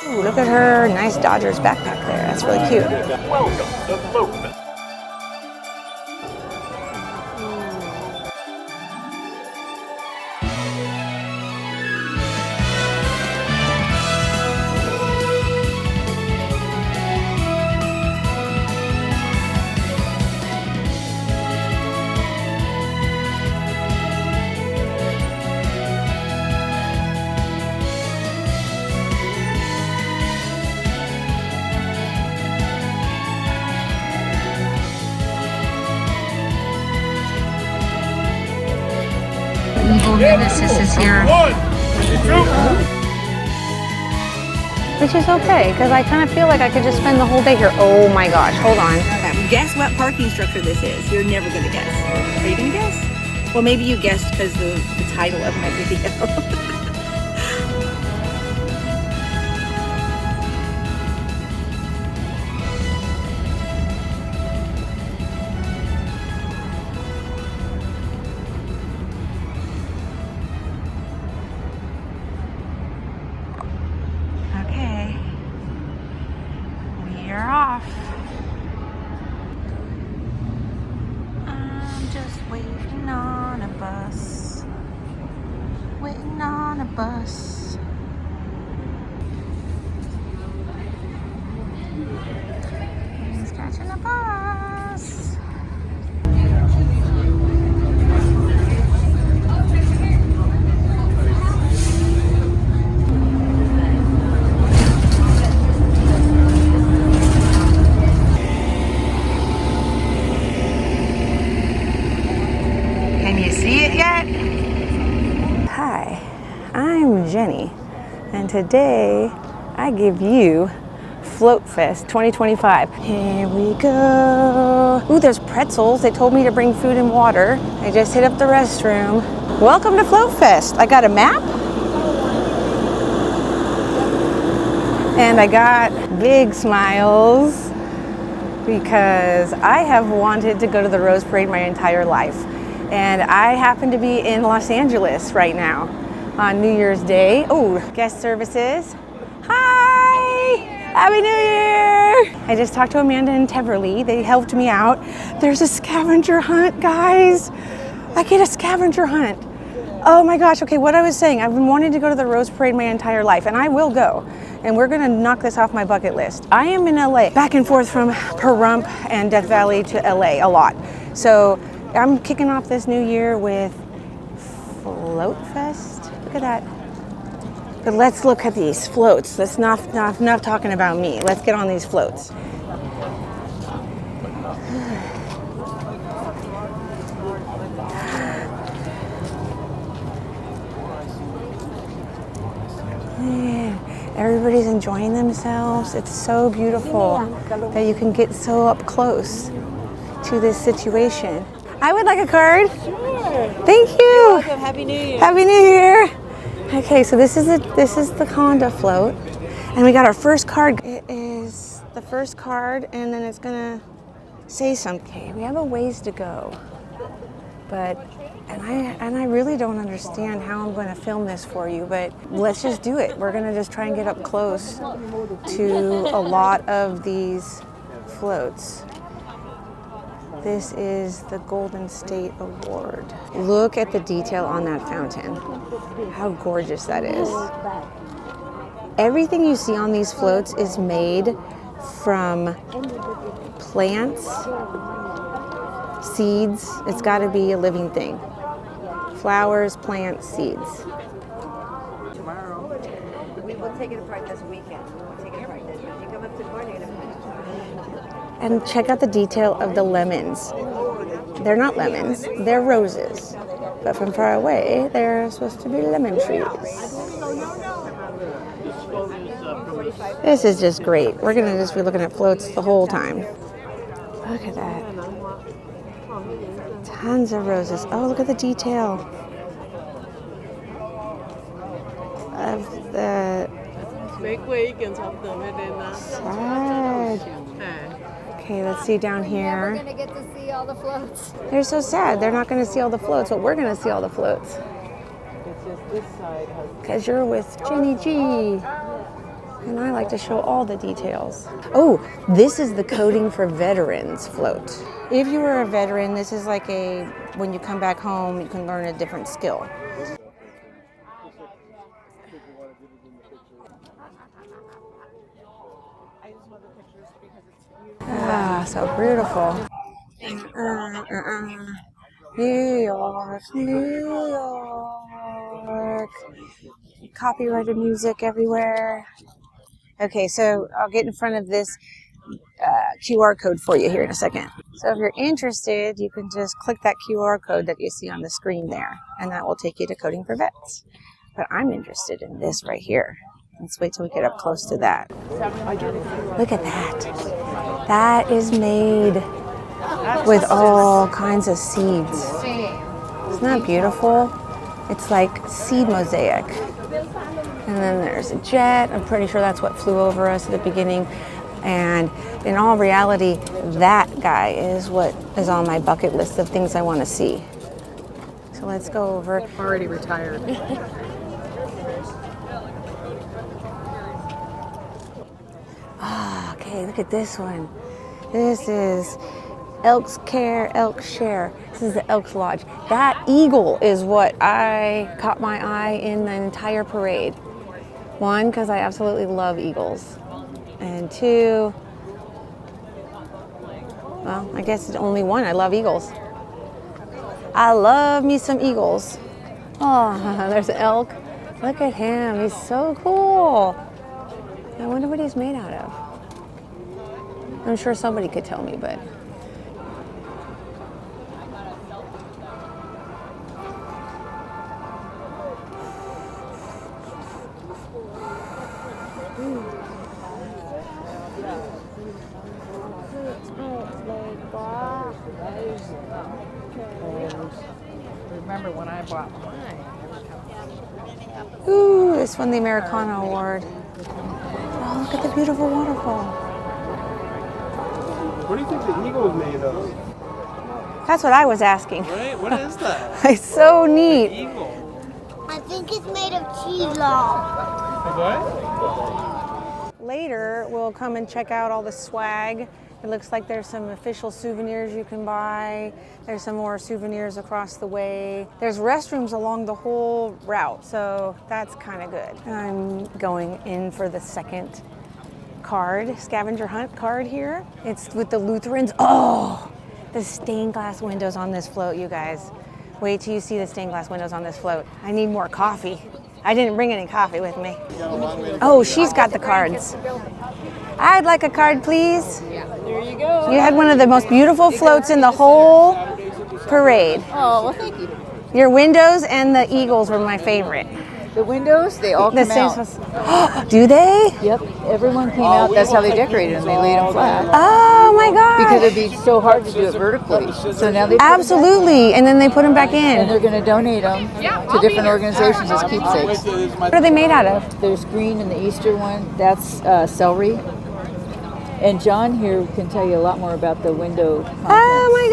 Ooh, look at her nice Dodgers backpack there. That's really cute. Welcome to Floatfest. Nemesis is here. Which is okay, because I kind of feel like I could just spend the whole day here. Oh my gosh, hold on. Guess what parking structure this is. You're never going to guess. Are you going to guess? Well, maybe you guessed because the title of my video. Bus. He's catching a bus. Can you see it yet? Hi. I'm Jenny, and today I give you Floatfest 2025. Here we go. Ooh, there's pretzels. They told me to bring food and water. I just hit up the restroom. Welcome to Floatfest. I got a map, and I got big smiles because I have wanted to go to the Rose Parade my entire life, and I happen to be in Los Angeles right now on New Year's Day. Oh, guest services. Hi! Happy New Year! I just talked to Amanda and Teverly. They helped me out. There's a scavenger hunt, guys. I get a scavenger hunt. Oh my gosh, okay, what I was saying, I've been wanting to go to the Rose Parade my entire life, and I will go. And we're gonna knock this off my bucket list. I am in LA, back and forth from Pahrump and Death Valley to LA a lot. So I'm kicking off this new year with Floatfest. Look at that. But let's look at these floats. Let's not talking about me. Let's get on these floats. Yeah, everybody's enjoying themselves. It's so beautiful that you can get so up close to this situation. I would like a card. Sure. Thank you. You're welcome. Happy New Year. Happy New Year. Okay, so this is the Conda float, and we got our first card. It is the first card, and then it's gonna say something. Okay, we have a ways to go, but I really don't understand how I'm going to film this for you, but let's just do it. We're gonna just try and get up close to a lot of these floats. This is the Golden State Award. Look at the detail on that fountain. How gorgeous that is. Everything you see on these floats is made from plants, seeds. It's got to be a living thing. Flowers, plants, seeds. Tomorrow. We will take it apart this weekend. We won't take it apart this weekend. You come up to the morning and And check out the detail of the lemons. They're not lemons, they're roses. But from far away, they're supposed to be lemon trees. This is just great. We're gonna just be looking at floats the whole time. Look at that. Tons of roses. Oh, look at the detail of the sad. Okay, let's see down here. We're gonna get to see all the floats. They're so sad. They're not going to see all the floats, but we're going to see all the floats. It's just this side has. Because you're with Jenny G. And I like to show all the details. Oh, this is the Coding for Veterans float. If you were a veteran, this is like when you come back home, you can learn a different skill. Ah, so beautiful. New York, New York. Copyrighted music everywhere. Okay, so I'll get in front of this QR code for you here in a second. So if you're interested, you can just click that QR code that you see on the screen there, and that will take you to Coding for Vets. But I'm interested in this right here. Let's wait till we get up close to that. Look at that. That is made with all kinds of seeds. Isn't that beautiful? It's like seed mosaic. And then there's a jet. I'm pretty sure that's what flew over us at the beginning. And in all reality, that guy is what is on my bucket list of things I want to see. So let's go over. Already retired. Ah, okay, look at this one. This is Elks Care, Elks Share. This is the Elks Lodge. That eagle is what caught my eye in the entire parade. One, because I absolutely love eagles. And two, well, I guess it's only one. I love eagles. I love me some eagles. Oh, there's an elk. Look at him. He's so cool. I wonder what he's made out of. I'm sure somebody could tell me, but. Remember when I bought mine? Ooh, this won the Americana Award. Oh, look at the beautiful waterfall. What do you think the eagle is made of? That's what I was asking. Right? What is that? It's so neat. Eagle. I think it's made of cheese law. What? Later, we'll come and check out all the swag. It looks like there's some official souvenirs you can buy. There's some more souvenirs across the way. There's restrooms along the whole route, so that's kind of good. I'm going in for the second scavenger hunt card here. It's with the Lutherans. Oh, the stained glass windows on this float, you guys. Wait till you see the stained glass windows on this float. I need more coffee. I didn't bring any coffee with me. Oh, she's got the cards. I'd like a card, please. There you go. You had one of the most beautiful floats in the whole parade. Oh, well, thank you. Your windows and the eagles were my favorite. The windows, they all come out. Do they? Yep, everyone came out. That's how they decorated them. They laid them flat. Oh my God. Because it'd be so hard to do it vertically. So now they Absolutely, and then they put them back and in. they're going to donate them to different organizations as keepsakes. What are they made out of? There's green in the Easter one. That's celery. And John here can tell you a lot more about the window contents, Oh my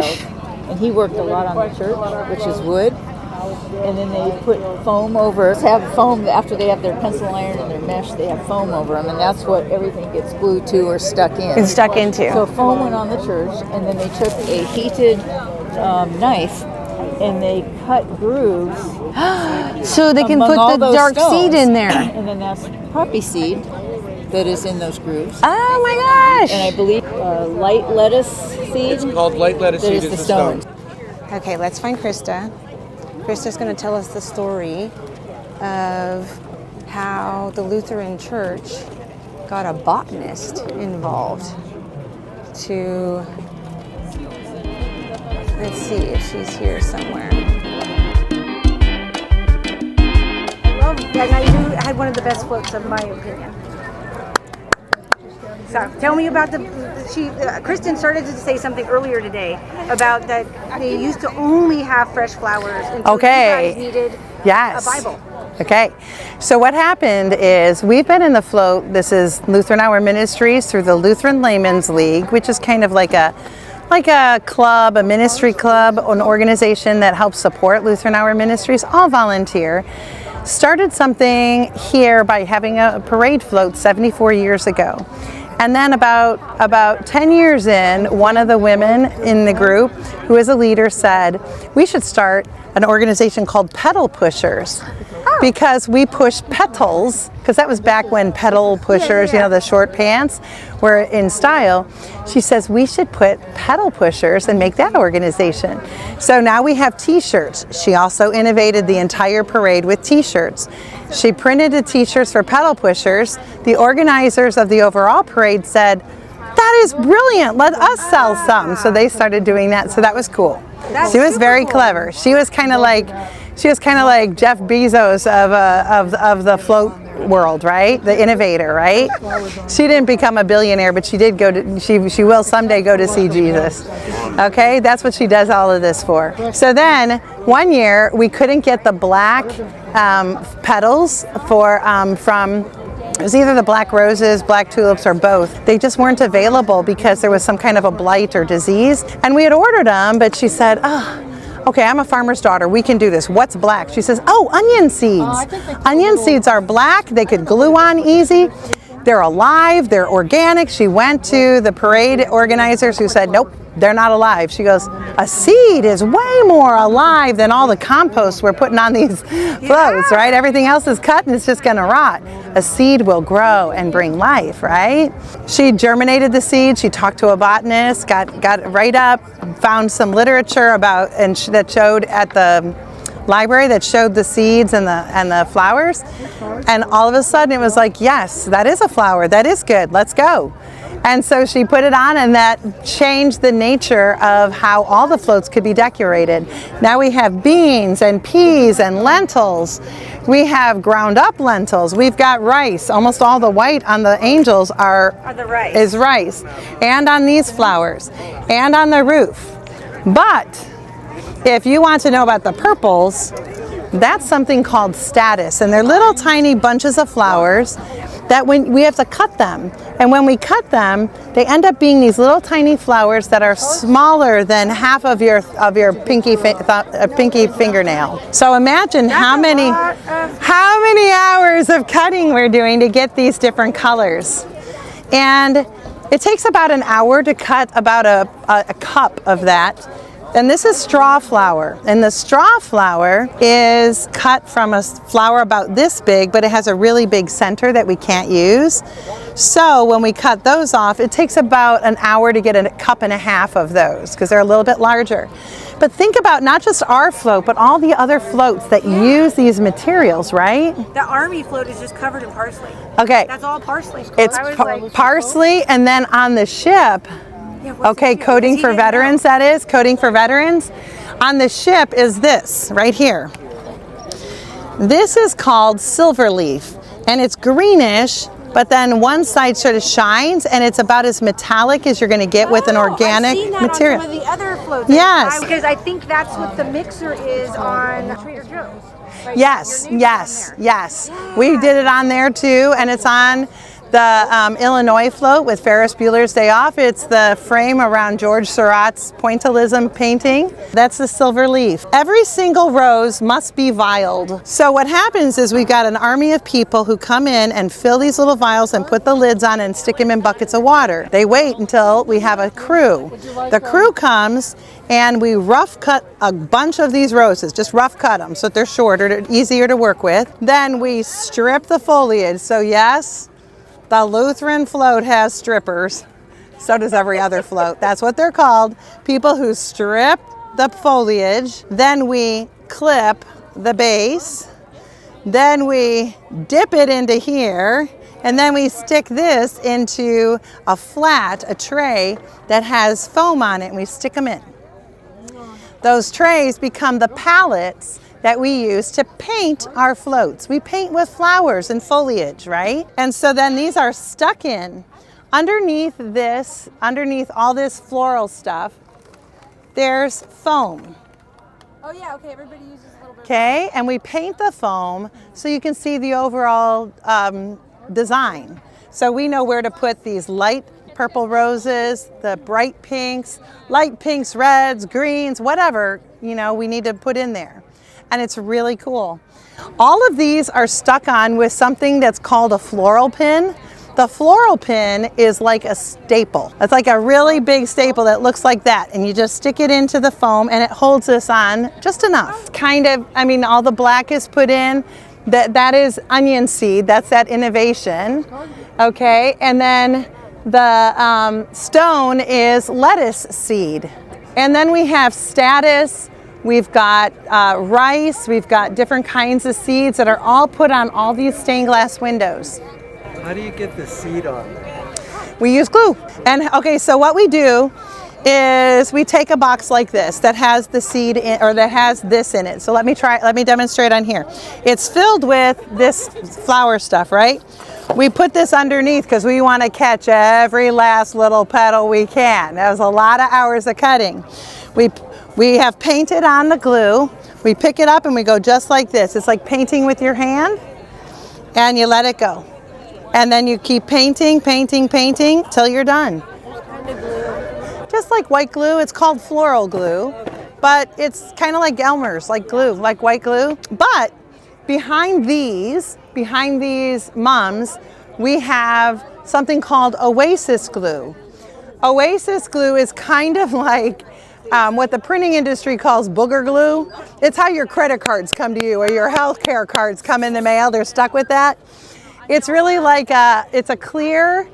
gosh. details. And he worked a lot on the church, which is wood. And then they put foam over. Have foam after they have their pencil iron and their mesh. They have foam over them, and that's what everything gets glued to or stuck in. It's stuck into. So foam went on the church, and then they took a heated knife and they cut grooves. So they can among put all the those dark stones. seed in there. And then that's poppy seed that is in those grooves. Oh my gosh. And I believe light lettuce seed. It's called light lettuce that seed. is It's the a stone. stone. Okay, let's find Krista. Krista's going to tell us the story of how the Lutheran Church got a botanist involved to, let's see if she's here somewhere. I love that. Now you had one of the best floats, in my opinion. So tell me about Kristen started to say something earlier today about that they used to only have fresh flowers until you guys needed a Bible. Okay, so what happened is we've been in the float. This is Lutheran Hour Ministries through the Lutheran Laymen's League, which is kind of like a club, a ministry club, an organization that helps support Lutheran Hour Ministries, all volunteer. started something here by having a parade float 74 years ago. And then about 10 years in, one of the women in the group, who is a leader, said, we should start an organization called Petal Pushers. Because we push petals, because that was back when petal pushers, you know, the short pants were in style. She says we should put petal pushers and make that organization. So now we have t-shirts. She also innovated the entire parade with t-shirts. She printed the t-shirts for petal pushers. The organizers of the overall parade said, that is brilliant, let us sell some. So they started doing that, so that was cool. She was very clever. She was kind of like Jeff Bezos of the float world, right? The innovator, right? She didn't become a billionaire, but she did go to, she will someday go to see Jesus. Okay, that's what she does all of this for. So then one year we couldn't get the black petals from, it was either the black roses, black tulips, or both. They just weren't available because there was some kind of a blight or disease. And we had ordered them, but she said, oh, okay, I'm a farmer's daughter, we can do this. What's black? She says, oh, onion seeds. Onion seeds are black, they could glue on easy. They're alive, they're organic. She went to the parade organizers who said, nope, they're not alive. She goes, a seed is way more alive than all the compost we're putting on these floats, right? Everything else is cut and it's just gonna rot. A seed will grow and bring life, right? She germinated the seed, she talked to a botanist, got it right up, found some literature about, and that showed at the library that showed the seeds and the flowers, and all of a sudden it was like, yes, that is a flower, that is good, let's go. And so she put it on, and that changed the nature of how all the floats could be decorated. Now we have beans and peas and lentils. We have ground up lentils. We've got rice. Almost all the white on the angels is rice. And on these flowers. And on the roof. But if you want to know about the purples, that's something called status. And they're little tiny bunches of flowers that when we have to cut them. And when we cut them, they end up being these little tiny flowers that are smaller than half of your pinky fingernail. So imagine how many hours of cutting we're doing to get these different colors. And it takes about an hour to cut about a cup of that. And this is straw flower, and the straw flower is cut from a flower about this big, but it has a really big center that we can't use. So when we cut those off, it takes about an hour to get a cup and a half of those because they're a little bit larger. But think about not just our float, but all the other floats that use these materials, right? The army float is just covered in parsley. Okay. That's all parsley. It's parsley, and then on the ship, okay, coding for veterans, that is, coding for veterans. On the ship is this, right here. This is called silver leaf, and it's greenish, but then one side sort of shines, and it's about as metallic as you're going to get with an organic material. On some of the other floats. Yes. Because I think that's what the mixer is on Trader Joe's. Right? Yes, yes, yes. We did it on there too, and it's on the Illinois float with Ferris Bueller's Day Off. It's the frame around George Seurat's pointillism painting. That's the silver leaf. Every single rose must be vialed. So what happens is we've got an army of people who come in and fill these little vials and put the lids on and stick them in buckets of water. They wait until we have a crew. The crew comes and we rough cut a bunch of these roses, just rough cut them so that they're shorter, easier to work with. Then we strip the foliage. So yes, the Lutheran float has strippers. So does every other float. That's what they're called. People who strip the foliage. Then we clip the base. Then we dip it into here. And then we stick this into a tray that has foam on it, and we stick them in. Those trays become the palettes that we use to paint our floats. We paint with flowers and foliage, right? And so then these are stuck in. Underneath all this floral stuff, there's foam. Oh yeah, okay, everybody uses a little bit. Okay, and we paint the foam so you can see the overall design. So we know where to put these light purple roses, the bright pinks, light pinks, reds, greens, whatever, we need to put in there. and it's really cool. All of these are stuck on with something that's called a floral pin. The floral pin is like a staple. It's like a really big staple that looks like that, and you just stick it into the foam and it holds this on just enough. Kind of, I mean, all the black is put in. That is onion seed, that's that innovation, okay? And then the stone is lettuce seed. And then we have status, we've got rice, we've got different kinds of seeds that are all put on all these stained glass windows. How do you get the seed on? We use glue. And okay, so what we do is we take a box like this that has the seed in, or that has this in it. So let me demonstrate on here. It's filled with this flower stuff, right? We put this underneath because we want to catch every last little petal we can. That was a lot of hours of cutting. We have painted on the glue. We pick it up and we go just like this. It's like painting with your hand, and you let it go. And then you keep painting, painting, painting till you're done. Just like white glue, it's called floral glue, but it's kind of like Elmer's, like glue, like white glue. But behind these mums, we have something called Oasis glue. Oasis glue is kind of like what the printing industry calls booger glue. It's how your credit cards come to you or your health care cards come in the mail. They're stuck with that. It's really like it's a clear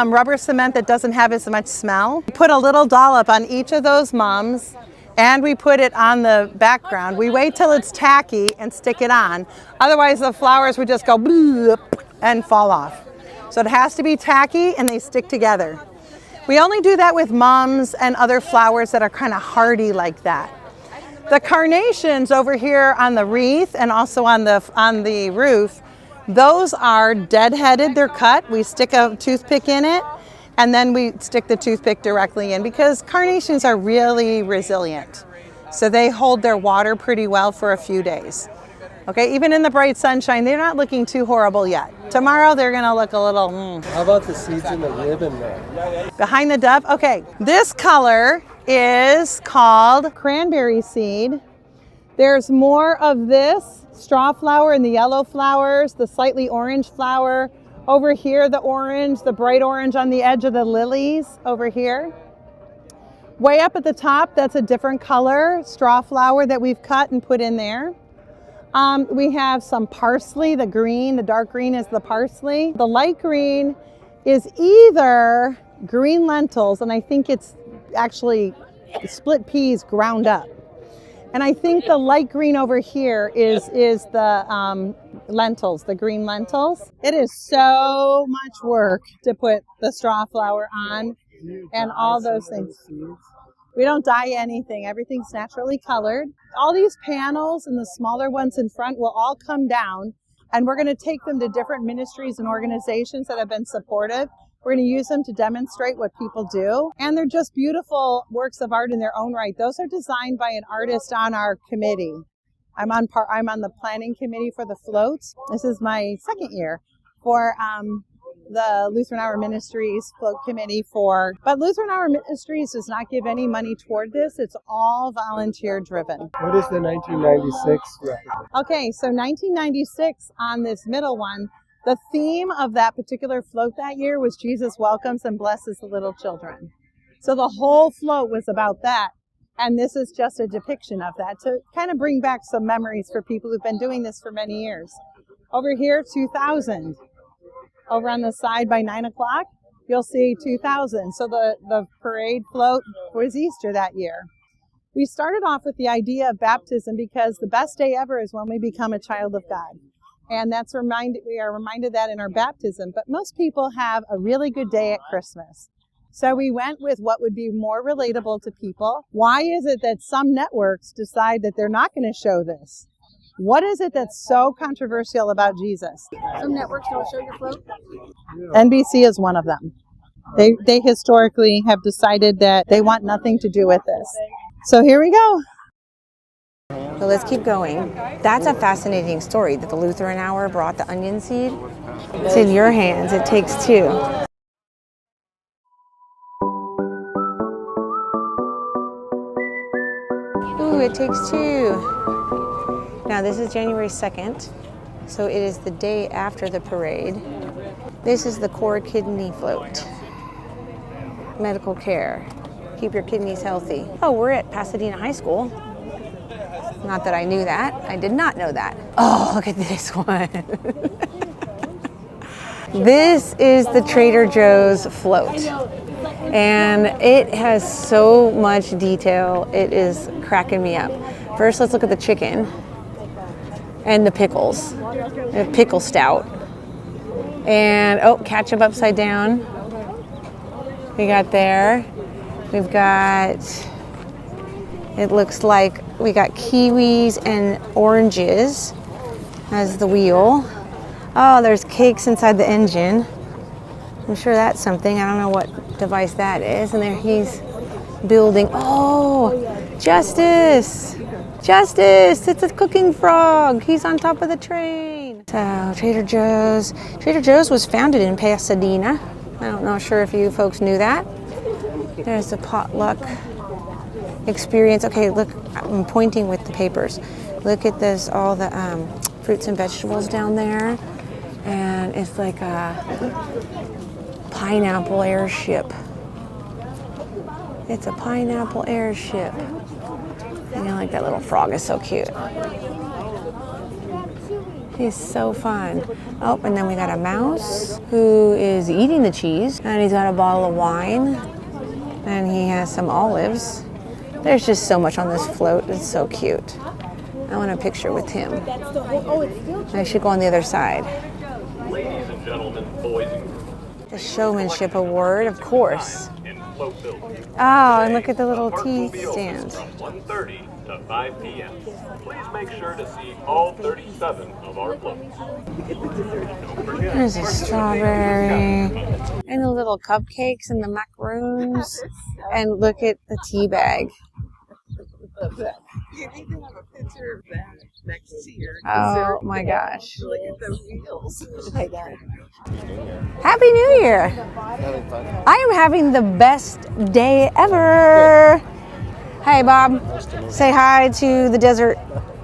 rubber cement that doesn't have as much smell. We put a little dollop on each of those mums, and we put it on the background. We wait till it's tacky and stick it on. Otherwise, the flowers would just go bloop and fall off. So it has to be tacky, and they stick together. We only do that with mums and other flowers that are kind of hardy like that. The carnations over here on the wreath and also on the roof, those are dead-headed, they're cut. We stick a toothpick in it, and then we stick the toothpick directly in because carnations are really resilient. So they hold their water pretty well for a few days. Okay, even in the bright sunshine, they're not looking too horrible yet. Tomorrow they're gonna look a little, How about the seeds in the ribbon there? Behind the dove, okay. This color is called cranberry seed. There's more of this straw flower and the yellow flowers, the slightly orange flower. Over here, the orange, the bright orange on the edge of the lilies over here. Way up at the top, that's a different color straw flower that we've cut and put in there. We have some parsley, the green, the dark green is the parsley. The light green is either green lentils, and I think it's actually split peas ground up. And I think the light green over here is the lentils, the green lentils. It is so much work to put the straw flower on and all those things. We don't dye anything. Everything's naturally colored. All these panels and the smaller ones in front will all come down, and we're going to take them to different ministries and organizations that have been supportive. We're going to use them to demonstrate what people do. And they're just beautiful works of art in their own right. Those are designed by an artist on our committee. I'm on the planning committee for the floats. This is my second year for the Lutheran Hour Ministries float committee but Lutheran Hour Ministries does not give any money toward this. It's all volunteer driven. What is the 1996 record? Okay, so 1996 on this middle one, the theme of that particular float that year was Jesus welcomes and blesses the little children. So the whole float was about that. And this is just a depiction of that to kind of bring back some memories for people who've been doing this for many years. Over here, 2000. Over on the side by 9 o'clock, you'll see 2000. So the parade float was Easter that year. We started off with the idea of baptism because the best day ever is when we become a child of God. And we are reminded that in our baptism, but most people have a really good day at Christmas. So we went with what would be more relatable to people. Why is it that some networks decide that they're not going to show this? What is it that's so controversial about Jesus? Some networks don't show your float. NBC is one of them. They historically have decided that they want nothing to do with this. So here we go. So let's keep going. That's a fascinating story that the Lutheran Hour brought the onion seed. It's in your hands. It takes two. Ooh, It takes two. Now this is January 2nd, so it is the day after the parade. This is the core kidney float. Medical care. Keep your kidneys healthy. Oh, we're at Pasadena High School. Not that I knew that. I did not know that. Oh, look at this one. This is the Trader Joe's float. And it has so much detail. It is cracking me up. First, let's look at the chicken and the pickles. The pickle stout. And, oh, ketchup upside down. We got there. We've got, it looks like we got kiwis and oranges as the wheel. Oh, there's cakes inside the engine. I'm sure that's something. I don't know what device that is. And there he's building. Oh, Justice! Justice! It's a cooking frog. He's on top of the train. So, Trader Joe's. Trader Joe's was founded in Pasadena. I don't know, sure if you folks knew that. There's the potluck experience. Okay, look, I'm pointing with the papers. Look at this, all the fruits and vegetables down there. And it's like a pineapple airship. It's a pineapple airship. And I like that little frog, is so cute. He's so fun. Oh, and then we got a mouse who is eating the cheese. And he's got a bottle of wine. And he has some olives. There's just so much on this float. It's so cute. I want a picture with him. I should go on the other side. Ladies and gentlemen, boys and girls. The showmanship award, of course. Oh, and look at the little tea stand. From 1:30 to 5 p.m. Please make sure to see all 37 of our floats. There's a strawberry. And the little cupcakes and the macaroons. And look at the tea bag. You need to have a picture of that next to your Oh my gosh. Look at the wheels. Happy New Year. I am having the best day ever. Hey, Bob. Say hi to the desert.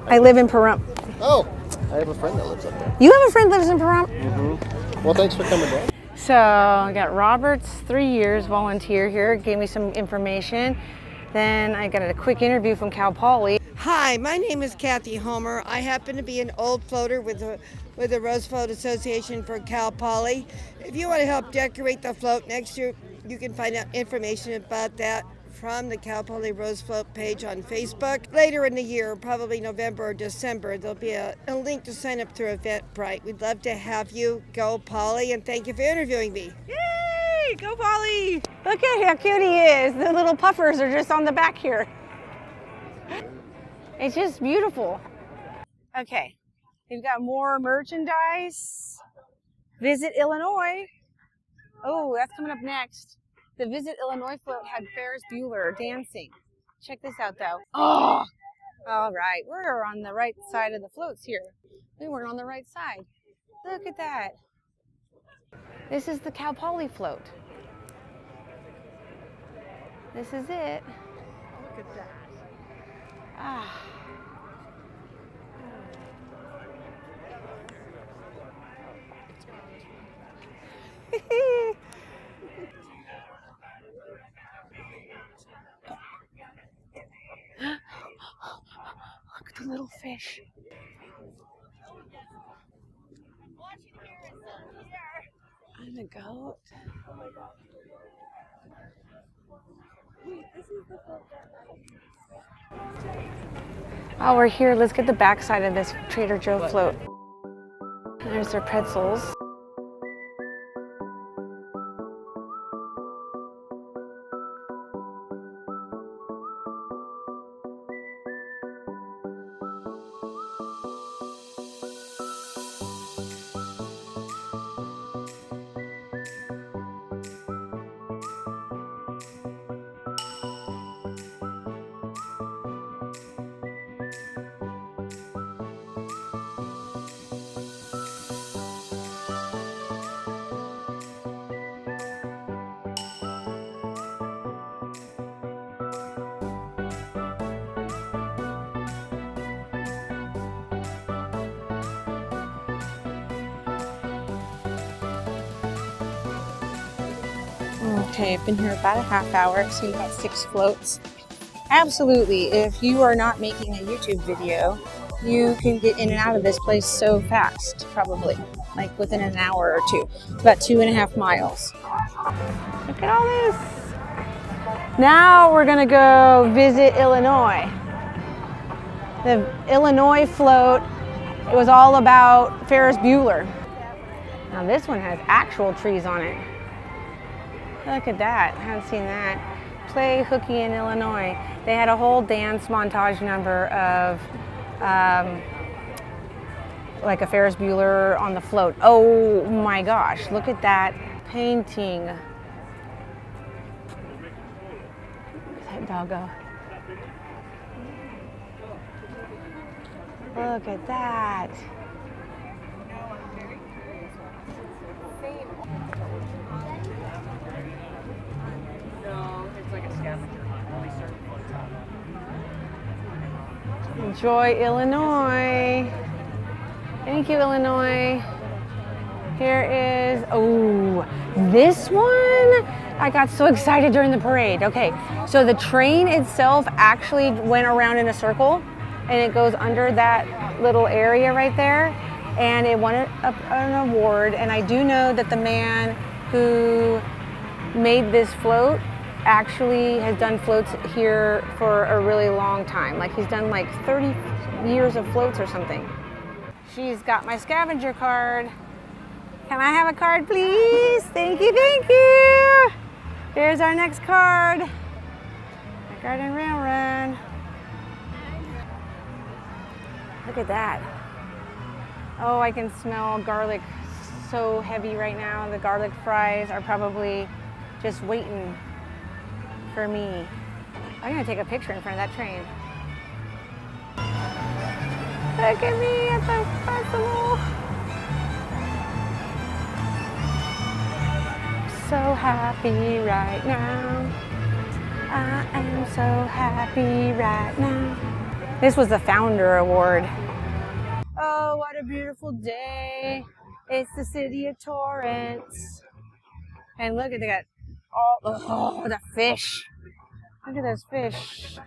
I live in Pahrump. Oh, I have a friend that lives up there. You have a friend that lives in Pahrump? Mm-hmm. Well, thanks for coming down. So I got Robert's 3 years volunteer here. Gave me some information. Then I got a quick interview from Cal Poly. Hi, my name is Kathy Homer. I happen to be an old floater with the Rose Float Association for Cal Poly. If you want to help decorate the float next year, you can find out information about that from the Cal Poly Rose Float page on Facebook. Later in the year, probably November or December, there'll be a link to sign up through Eventbrite. We'd love to have you. Go Poly, and thank you for interviewing me. Yay! Go Poly! Look at how cute he is. The little puffers are just on the back here. It's just beautiful. Okay, we've got more merchandise. Visit Illinois. Oh, that's coming up next. The Visit Illinois float had Ferris Bueller dancing. Check this out, though. Oh, all right. We're on the right side of the floats here. We weren't on the right side. Look at that. This is the Cal Poly float. This is it. Look at that. Ah. Look at the little fish. And a goat. Oh, we're here. Let's get the back side of this Trader Joe float. There's their pretzels. Okay, I've been here about a half hour. I've seen about 6 floats. Absolutely, if you are not making a YouTube video, you can get in and out of this place so fast, probably, like within an hour or two. It's about 2.5 miles. Look at all this. Now we're gonna go visit Illinois. The Illinois float, it was all about Ferris Bueller. Now this one has actual trees on it. Look at that, I haven't seen that. Play hooky in Illinois. They had a whole dance montage number of like a Ferris Bueller on the float. Oh my gosh, look at that painting. Where's that doggo? Look at that. Enjoy Illinois. Thank you, Illinois. Here is, oh, this one. I got so excited during the parade. Okay, so the train itself actually went around in a circle and it goes under that little area right there. And it won an award. And I do know that the man who made this float actually has done floats here for a really long time. Like he's done like 30 years of floats or something. She's got my scavenger card. Can I have a card, please? Thank you, thank you. Here's our next card. The Garden Railroad. Look at that. Oh, I can smell garlic so heavy right now. The garlic fries are probably just waiting for me. I'm gonna take a picture in front of that train. Look at me at the festival. So happy right now. I am so happy right now. This was the Founder Award. Oh, what a beautiful day. It's the city of Torrance. And look at that. Oh, the fish. Look at those fish.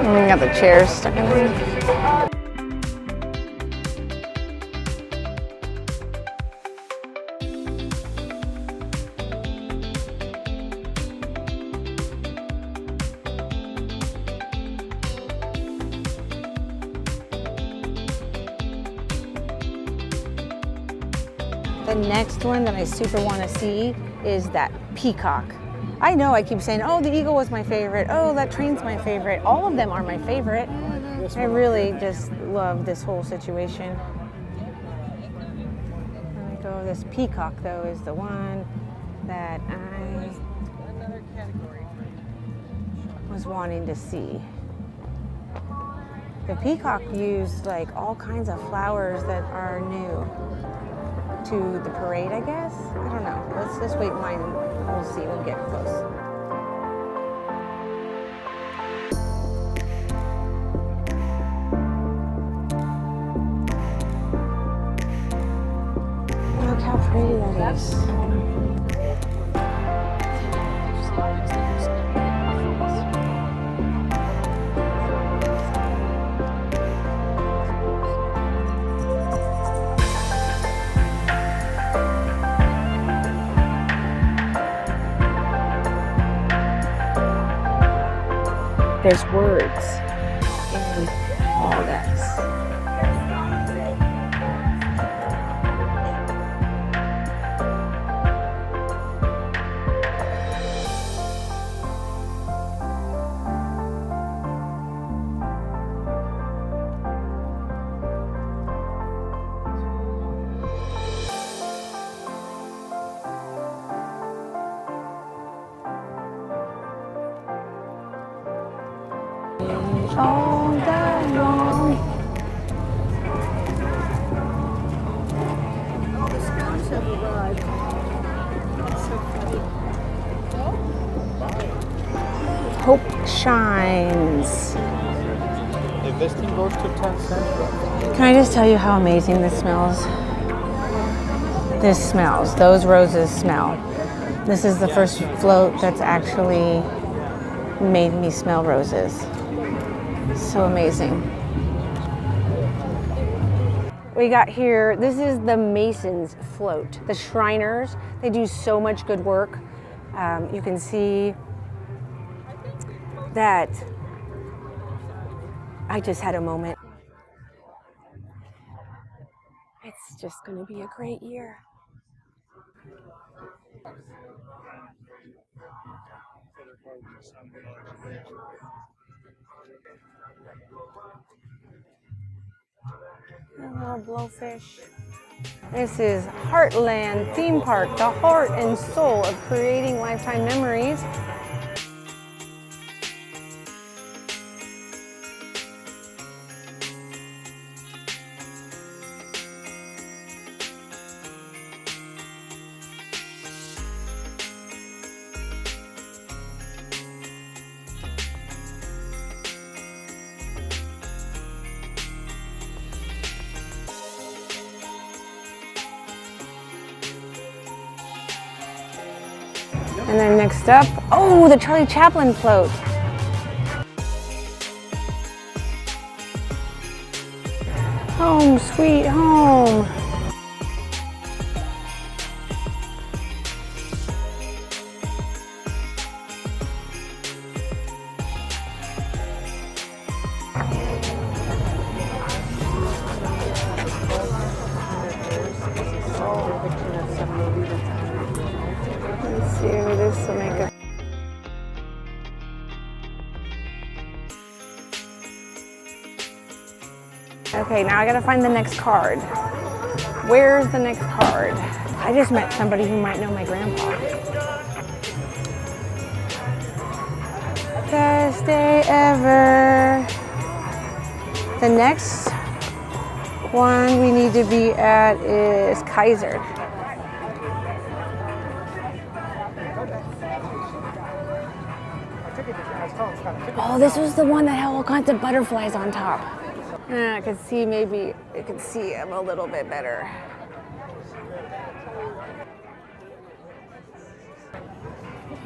We got the chairs stuck in there. The next one that I super want to see is that peacock. I know I keep saying, oh, the eagle was my favorite. Oh, that train's my favorite. All of them are my favorite. I really just love this whole situation. There we go. This peacock, though, is the one that I was wanting to see. The peacock used like all kinds of flowers that are new to the parade, I guess. I don't know. Let's just wait in line and we'll see when we get close. Look how pretty that is. There's words in all this. all day long. All the scouts have arrived. That's so funny. Hope shines. Investing goes to 10 cents. Can I just tell you how amazing this smells? This smells. Those roses smell. This is the first float that's actually made me smell roses. So amazing. We got here, this is the Masons float. The Shriners, they do so much good work. You can see that I just had a moment. It's just gonna be a great year. A little blowfish. This is Heartland Theme Park, the heart and soul of creating lifetime memories. And then next up, oh, the Charlie Chaplin float. Home, sweet home. Let's see, this will make a okay, now I gotta find the next card. Where's the next card? I just met somebody who might know my grandpa. Best day ever. The next one we need to be at is Kaiser. Oh, this was the one that had all kinds of butterflies on top. I could see, maybe you could see him a little bit better.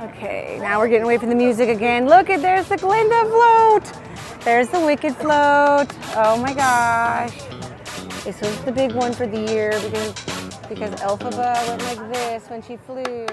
Okay, now we're getting away from the music again. Look at, there's the Glinda float. There's the Wicked float. Oh my gosh. This was the big one for the year because Elphaba went like this when she flew.